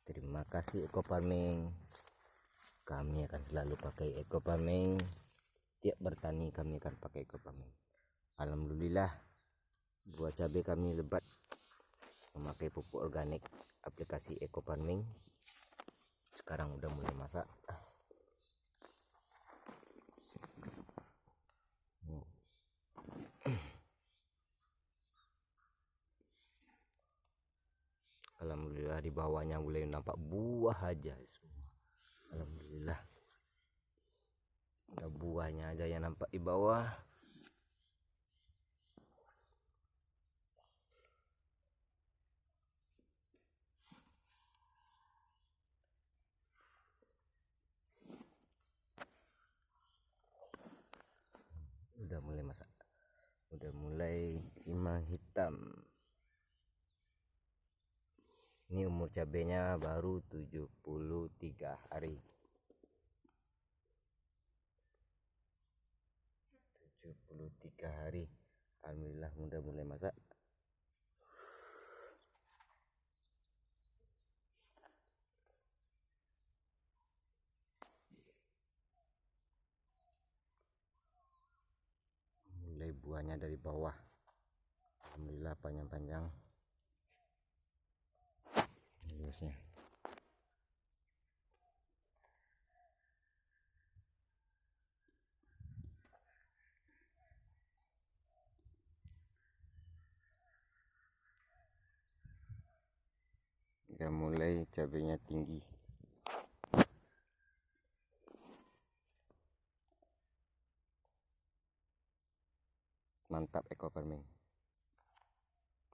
Terima kasih eco farming. Kami akan selalu pakai eco farming. Tiap bertani kami akan pakai eco farming. Alhamdulillah, buah cabai kami lebat memakai pupuk organik aplikasi eco farming. Sekarang udah mulai masak. Alhamdulillah, di bawahnya mulai nampak buah aja semua. Alhamdulillah, udah buahnya aja yang nampak di bawah. Udah mulai masak, udah mulai hitam. Ini umur cabenya baru 73 hari. 73 hari. Alhamdulillah udah mulai masak. Mulai buahnya dari bawah. Alhamdulillah panjang-panjang. Luasnya. Udah mulai cabenya tinggi. Mantap eco farming.